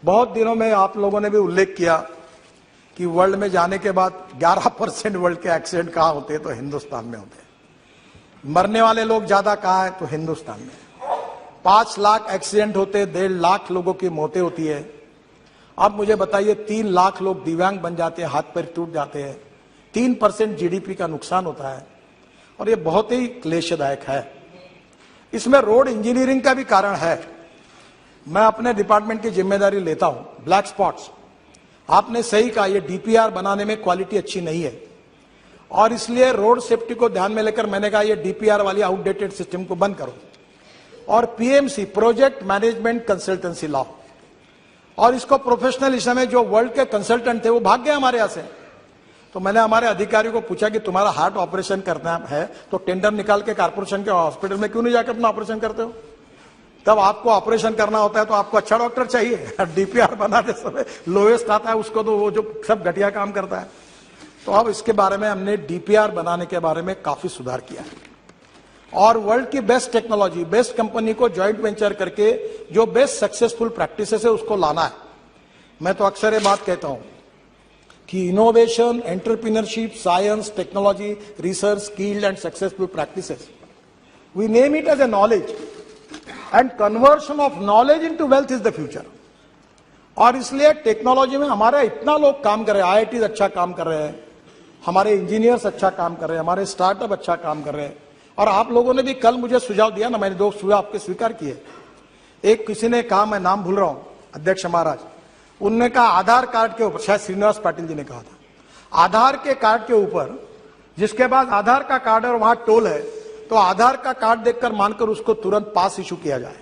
बहुत दिनों में आप लोगों ने भी उल्लेख किया कि वर्ल्ड में जाने के बाद 11% वर्ल्ड के एक्सीडेंट कहाँ होते हैं, तो हिंदुस्तान में होते हैं। मरने वाले लोग ज्यादा कहाँ है, तो हिंदुस्तान में। 5 लाख एक्सीडेंट होते, 1.5 लाख लोगों की मौतें होती है। अब मुझे बताइए, 3 लाख लोग दिव्यांग बन जाते हैं, हाथ पैर टूट जाते हैं, 3% जीडीपी का नुकसान होता है, और ये बहुत ही क्लेशदायक है। इसमें रोड इंजीनियरिंग का भी कारण है। मैं अपने डिपार्टमेंट की जिम्मेदारी लेता हूं। ब्लैक स्पॉट्स, आपने सही कहा, ये डीपीआर बनाने में क्वालिटी अच्छी नहीं है, और इसलिए रोड सेफ्टी को ध्यान में लेकर मैंने कहा ये डीपीआर वाली आउटडेटेड सिस्टम को बंद करो, और पीएमसी, प्रोजेक्ट मैनेजमेंट कंसल्टेंसी लाओ, और इसको प्रोफेशनल में जो वर्ल्ड के कंसल्टेंट थे वो भाग गए हमारे यहां से। तो मैंने हमारे अधिकारियों को पूछा कि तुम्हारा हार्ट ऑपरेशन करना है तो टेंडर निकाल के कारपोरेशन के हॉस्पिटल में क्यों नहीं जाकर अपना ऑपरेशन करते हो? तब आपको ऑपरेशन करना होता है तो आपको अच्छा डॉक्टर चाहिए। डीपीआर बनाते समय लोएस्ट आता है उसको, तो वो जो सब घटिया काम करता है। तो अब इसके बारे में हमने डीपीआर बनाने के बारे में काफी सुधार किया है, और वर्ल्ड की बेस्ट टेक्नोलॉजी, बेस्ट कंपनी को ज्वाइंट वेंचर करके जो बेस्ट सक्सेसफुल प्रैक्टिसेस है उसको लाना है। मैं तो अक्सर ये बात कहता हूं कि innovation, entrepreneurship, science, technology, research, skilled and successful practices, we name it as a knowledge, and conversion of knowledge into wealth is the future. और इसलिए टेक्नोलॉजी में हमारे इतना लोग काम कर रहे हैं, आईआईटी अच्छा काम कर रहे हैं, हमारे इंजीनियर्स अच्छा काम कर रहे हैं, हमारे स्टार्टअप अच्छा काम कर रहे हैं। और आप लोगों ने भी कल मुझे सुझाव दिया ना, मैंने 2 सुझाव आपके स्वीकार किए। एक किसी ने कहा, मैं नाम भूल रहा हूं, अध्यक्ष महाराज, उनने कहा आधार कार्ड के ऊपर, शायद श्रीनिवास पाटिल जी ने कहा था, आधार के कार्ड के ऊपर, जिसके बाद आधार का कार्ड है और वहां टोल है, तो आधार का कार्ड देखकर मानकर उसको तुरंत पास इशू किया जाए।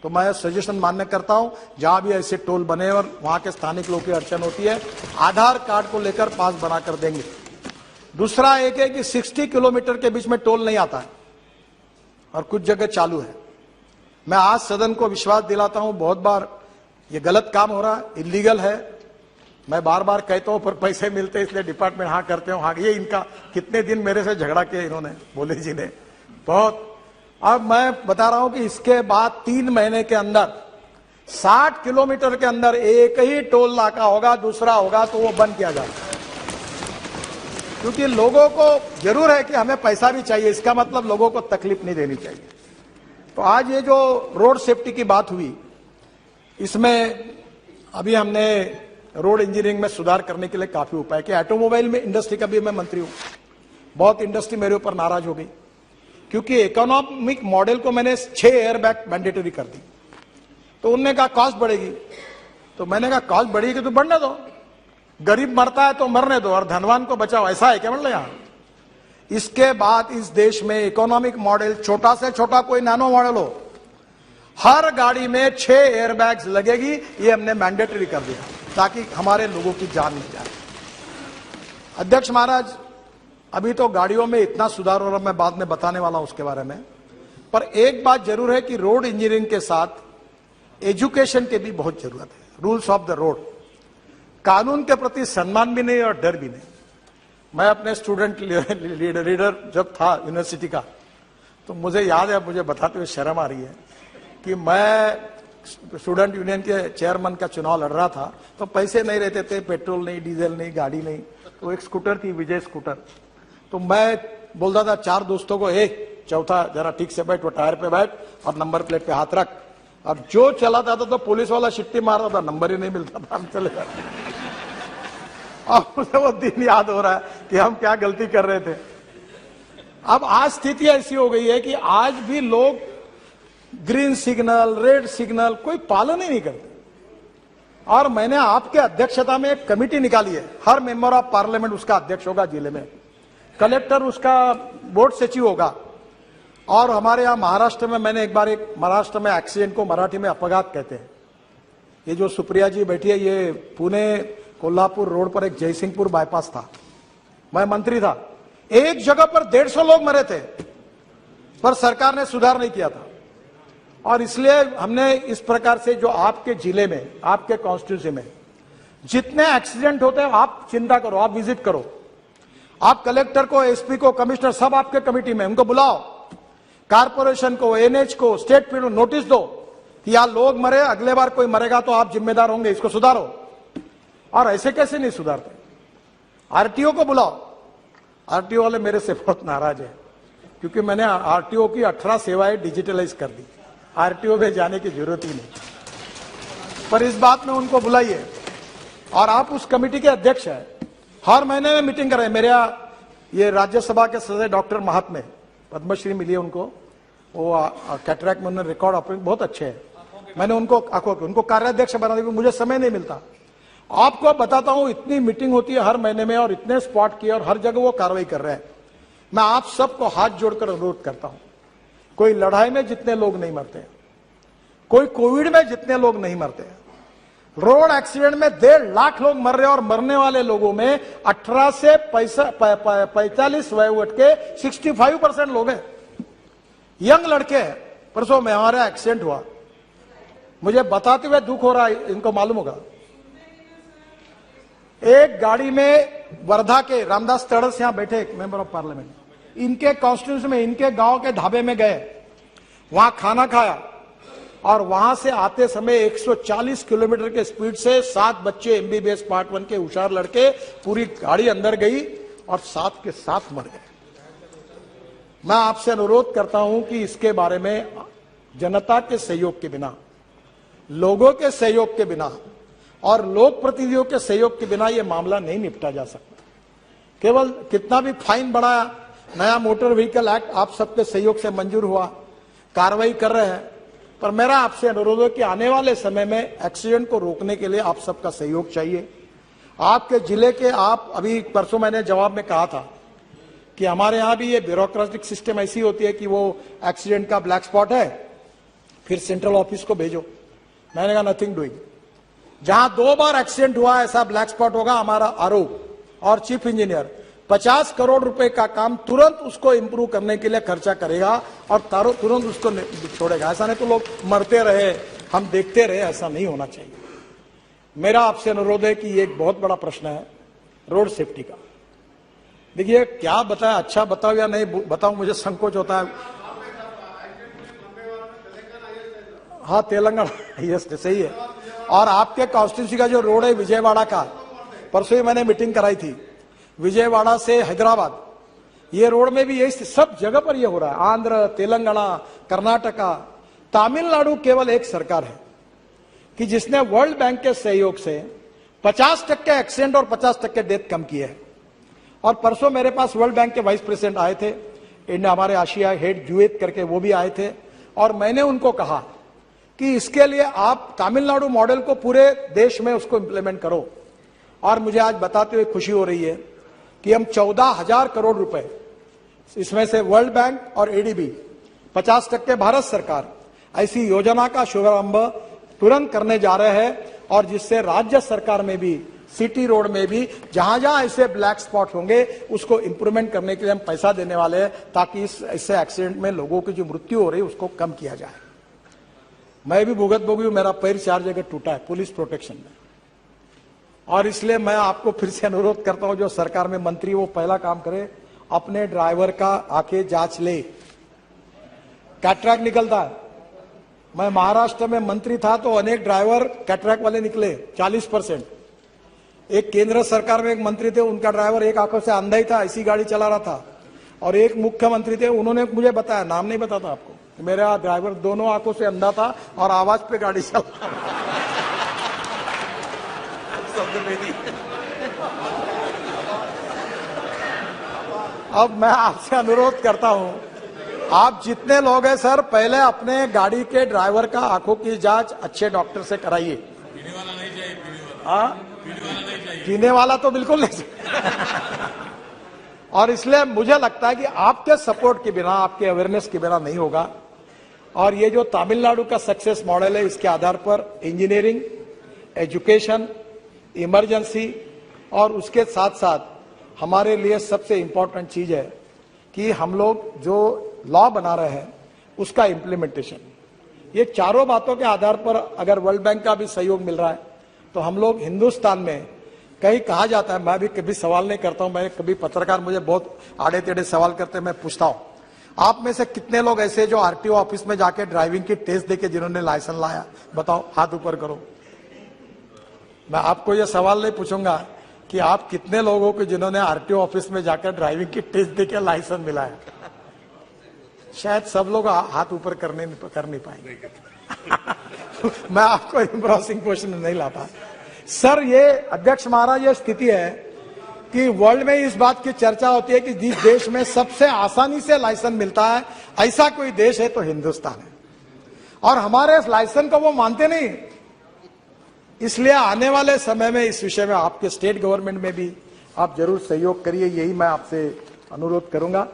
तो मैं सजेशन मान्य करता हूं, जहां भी ऐसे टोल बने और वहां के स्थानिक लोगों की अड़चन होती है, आधार कार्ड को लेकर पास बनाकर देंगे। दूसरा एक है कि 60 किलोमीटर के बीच में टोल नहीं आता है और कुछ जगह चालू है। मैं आज सदन को विश्वास दिलाता हूं, बहुत बार ये गलत काम हो रहा है, इलीगल है। मैं बार बार कहता हूं, पर पैसे मिलते इसलिए डिपार्टमेंट हाँ करते हो, हाँ। ये इनका कितने दिन मेरे से झगड़ा किया इन्होंने, बोले जी ने बहुत। अब मैं बता रहा हूं कि इसके बाद 3 महीने के अंदर 60 किलोमीटर के अंदर एक ही टोल नाका होगा, दूसरा होगा तो वो बंद किया जाएगा। क्योंकि लोगों को जरूर है कि हमें पैसा भी चाहिए, इसका मतलब लोगों को तकलीफ नहीं देनी चाहिए। तो आज ये जो रोड सेफ्टी की बात हुई, इसमें अभी हमने रोड इंजीनियरिंग में सुधार करने के लिए काफी उपाय किया। ऑटोमोबाइल में इंडस्ट्री का भी मैं मंत्री हूं, बहुत इंडस्ट्री मेरे ऊपर नाराज हो गई क्योंकि इकोनॉमिक मॉडल को मैंने 6 एयरबैग मैंडेटरी कर दी। तो उन्होंने कहा कॉस्ट बढ़ेगी, तो मैंने कहा कॉस्ट बढ़ेगी तो बढ़ने दो, गरीब मरता है तो मरने दो और धनवान को बचाओ, ऐसा है क्या मतलब यहां? इसके बाद इस देश में इकोनॉमिक मॉडल, छोटा से छोटा कोई नैनो मॉडल हो, हर गाड़ी में 6 एयरबैग्स लगेगी, ये हमने मैंडेटरी कर दिया ताकि हमारे लोगों की जान नहीं जाए। अध्यक्ष महाराज, अभी तो गाड़ियों में इतना सुधार हो रहा, मैं बाद में बताने वाला हूं उसके बारे में, पर एक बात जरूर है कि रोड इंजीनियरिंग के साथ एजुकेशन की भी बहुत जरूरत है। रूल्स ऑफ द रोड, कानून के प्रति सम्मान भी नहीं और डर भी नहीं। मैं अपने स्टूडेंट लीडर जब था यूनिवर्सिटी का, तो मुझे याद है, मुझे बताते हुए शर्म आ रही है कि मैं स्टूडेंट यूनियन के चेयरमैन का चुनाव लड़ रहा था, तो पैसे नहीं रहते थे, पेट्रोल नहीं, डीजल नहीं, गाड़ी नहीं, तो एक स्कूटर थी, विजय स्कूटर। तो मैं बोलता था 4 दोस्तों को, एक चौथा जरा ठीक से बैठ, वो टायर पे बैठ और नंबर प्लेट पे हाथ रख। और जो चला जाता तो पुलिस वाला शिट्टी मार रहा था, नंबर ही नहीं मिलता था, हम चले जाते। अब मुझे वो दिन याद हो रहा है कि हम क्या गलती कर रहे थे। अब आज स्थिति ऐसी हो गई है कि आज भी लोग ग्रीन सिग्नल, रेड सिग्नल कोई पालन ही नहीं करते। और मैंने आपके अध्यक्षता में एक कमेटी निकाली है, हर मेंबर ऑफ पार्लियामेंट उसका अध्यक्ष होगा जिले में, कलेक्टर उसका बोर्ड सचिव होगा। और हमारे यहां महाराष्ट्र में, मैंने एक बार महाराष्ट्र में एक्सीडेंट को मराठी में अपघात कहते हैं, ये जो सुप्रिया जी बैठी है, ये पुणे कोल्हापुर रोड पर एक जयसिंहपुर बाईपास था, मैं मंत्री था, एक जगह पर 150 लोग मरे थे, पर सरकार ने सुधार नहीं किया था। और इसलिए हमने इस प्रकार से, जो आपके जिले में, आपके कॉन्स्टिट्यूंसी में जितने एक्सीडेंट होते हैं, आप चिंता करो, आप विजिट करो, आप कलेक्टर को, एसपी को, कमिश्नर, सब आपके कमेटी में, उनको बुलाओ, कारपोरेशन को, एनएच को, स्टेट फील्ड नोटिस दो कि यार लोग मरे, अगले बार कोई मरेगा तो आप जिम्मेदार होंगे, इसको सुधारो। और ऐसे कैसे नहीं सुधारते? आरटीओ को बुलाओ। आरटीओ वाले मेरे से बहुत नाराज है क्योंकि मैंने आरटीओ की 18 सेवाएं डिजिटलाइज कर दी। आरटीओ में जाने की जरूरत ही नहीं। पर इस बात में उनको बुलाइए। और आप उस कमेटी के अध्यक्ष हैं, हर महीने में मीटिंग कर रहे हैं। मेरे ये राज्यसभा के सदस्य डॉक्टर महात्मे, पद्मश्री मिली है उनको, वो कैटरैक्ट में उन्होंने रिकॉर्ड ऑपरेशन बहुत अच्छे हैं। मैंने उनको कार्याध्यक्ष बना दिया, मुझे समय नहीं मिलता। आपको बताता हूं, इतनी मीटिंग होती है हर महीने में और इतने स्पॉट किए और हर जगह वो कार्रवाई कर रहे हैं। मैं आप सबको हाथ जोड़कर अनुरोध करता हूं, कोई लड़ाई में जितने लोग नहीं मरते, कोई कोविड में जितने लोग नहीं मरते, रोड एक्सीडेंट में 1.5 लाख लोग मर रहे हैं और मरने वाले लोगों में 18 से 45 वयोवर्ष के 65% लोग हैं, यंग लड़के हैं। परसों में हमारा एक्सीडेंट हुआ, मुझे बताते हुए दुख हो रहा है, इनको मालूम होगा। एक गाड़ी में वर्धा के रामदास तड़स यहां बैठे एक मेंबर ऑफ पार्लियामेंट, इनके कॉन्स्टिट्यूंसी में, इनके गांव के ढाबे में गए, वहां खाना खाया और वहां से आते समय 140 किलोमीटर के स्पीड से 7 बच्चे एमबीबीएस पार्ट 1 के होशियार लड़के, पूरी गाड़ी अंदर गई और 7 के 7 मर गए। मैं आपसे अनुरोध करता हूं कि इसके बारे में जनता के सहयोग के बिना, लोगों के सहयोग के बिना और लोक प्रतिनिधियों के सहयोग के बिना यह मामला नहीं निपटा जा सकता। केवल कितना भी फाइन बढ़ाया, नया मोटर व्हीकल एक्ट आप सबके सहयोग से मंजूर हुआ, कार्रवाई कर रहे हैं, पर मेरा आपसे अनुरोध है कि आने वाले समय में एक्सीडेंट को रोकने के लिए आप सबका सहयोग चाहिए। आपके जिले के, आप अभी परसों मैंने जवाब में कहा था कि हमारे यहां भी ये ब्यूरोक्रेटिक सिस्टम ऐसी होती है कि वो एक्सीडेंट का ब्लैक स्पॉट है, फिर सेंट्रल ऑफिस को भेजो। मैंने कहा नथिंग डूइंग। जहां 2 बार एक्सीडेंट हुआ ऐसा ब्लैक स्पॉट होगा, हमारा आरोप और चीफ इंजीनियर 50 करोड़ रुपए का काम तुरंत उसको इंप्रूव करने के लिए खर्चा करेगा और तुरंत उसको छोड़ेगा। ऐसा नहीं तो लोग मरते रहे, हम देखते रहे, ऐसा नहीं होना चाहिए। मेरा आपसे अनुरोध है कि ये एक बहुत बड़ा प्रश्न है रोड सेफ्टी का। देखिए क्या बताएं, अच्छा बताओ या नहीं बताऊं, मुझे संकोच होता है। हाँ, तेलंगाना ये सही है। और आपके कॉन्स्टिट्यूंसी का जो रोड है विजयवाड़ा का, परसों ही मैंने मीटिंग कराई थी, विजयवाड़ा से हैदराबाद, ये रोड में भी यही सब जगह पर ये हो रहा है। आंध्र, तेलंगाना, कर्नाटका, तमिलनाडु केवल एक सरकार है कि जिसने वर्ल्ड बैंक के सहयोग से 50% एक्सीडेंट और 50% डेथ कम किए हैं। और परसों मेरे पास वर्ल्ड बैंक के वाइस प्रेसिडेंट आए थे, हमारे आशिया हेड जुएत करके, वो भी आए थे। और मैंने उनको कहा कि इसके लिए आप तमिलनाडु मॉडल को पूरे देश में उसको इंप्लीमेंट करो। और मुझे आज बताते हुए खुशी हो रही है कि हम 14,000 करोड़ रुपए, इसमें से वर्ल्ड बैंक और एडीबी, 50% भारत सरकार, ऐसी योजना का शुभारंभ तुरंत करने जा रहे हैं। और जिससे राज्य सरकार में भी, सिटी रोड में भी जहां जहां ऐसे ब्लैक स्पॉट होंगे उसको इंप्रूवमेंट करने के लिए हम पैसा देने वाले हैं, ताकि इससे एक्सीडेंट में लोगों की जो मृत्यु हो रही है उसको कम किया जाए। मैं भी भुगत भोगी हूं, मेरा पैर 4 जगह टूटा है पुलिस प्रोटेक्शन में। और इसलिए मैं आपको फिर से अनुरोध करता हूं, जो सरकार में मंत्री वो पहला काम करे, अपने ड्राइवर का आके जांच ले। कैटरैक्ट निकलता है, मैं महाराष्ट्र में मंत्री था तो अनेक ड्राइवर कैटरैक्ट वाले निकले 40%। एक केंद्र सरकार में एक मंत्री थे, उनका ड्राइवर एक आंखों से अंधा ही था, ऐसी गाड़ी चला रहा था। और एक मुख्यमंत्री थे, उन्होंने मुझे बताया, नाम नहीं बताता आपको, मेरा ड्राइवर दोनों आंखों से अंधा था और आवाज पे गाड़ी चला रहा। अब मैं आपसे अनुरोध करता हूं, आप जितने लोग हैं सर, पहले अपने गाड़ी के ड्राइवर का आंखों की जांच अच्छे डॉक्टर से कराइए। पीने वाला नहीं चाहिए, पीने वाला तो बिल्कुल नहीं चाहिए। और इसलिए मुझे लगता है कि आपके सपोर्ट के बिना, आपके अवेयरनेस के बिना नहीं होगा। और ये जो तमिलनाडु का सक्सेस मॉडल है, इसके आधार पर इंजीनियरिंग, एजुकेशन, इमरजेंसी और उसके साथ साथ हमारे लिए सबसे इंपॉर्टेंट चीज है कि हम लोग जो लॉ बना रहे हैं उसका इम्प्लीमेंटेशन। ये चारों बातों के आधार पर अगर वर्ल्ड बैंक का भी सहयोग मिल रहा है तो हम लोग हिंदुस्तान में, कहीं कहा जाता है, मैं भी कभी सवाल नहीं करता हूं, मैं कभी पत्रकार मुझे बहुत आड़े टेढ़े सवाल करते हैं, मैं पूछता हूं, आप में से कितने लोग ऐसे जो आरटीओ ऑफिस में जाके ड्राइविंग की टेस्ट देके जिन्होंने लाइसेंस लाया? बताओ, हाथ ऊपर करो। मैं आपको यह सवाल नहीं पूछूंगा कि आप कितने लोगों को जिन्होंने आरटीओ ऑफिस में जाकर ड्राइविंग की टेस्ट देके लाइसेंस मिला है। शायद सब लोग हाथ ऊपर कर नहीं पाएंगे। मैं आपको एम्ब्रोसिंग क्वेश्चन नहीं लाता। सर, ये अध्यक्ष महाराज, ये स्थिति है कि वर्ल्ड में इस बात की चर्चा होती है कि जिस देश में सबसे आसानी से लाइसेंस मिलता है, ऐसा कोई देश है तो हिंदुस्तान है। और हमारे इस लाइसेंस को वो मानते नहीं। इसलिए आने वाले समय में इस विषय में आपके स्टेट गवर्नमेंट में भी आप जरूर सहयोग करिए, यही मैं आपसे अनुरोध करूंगा।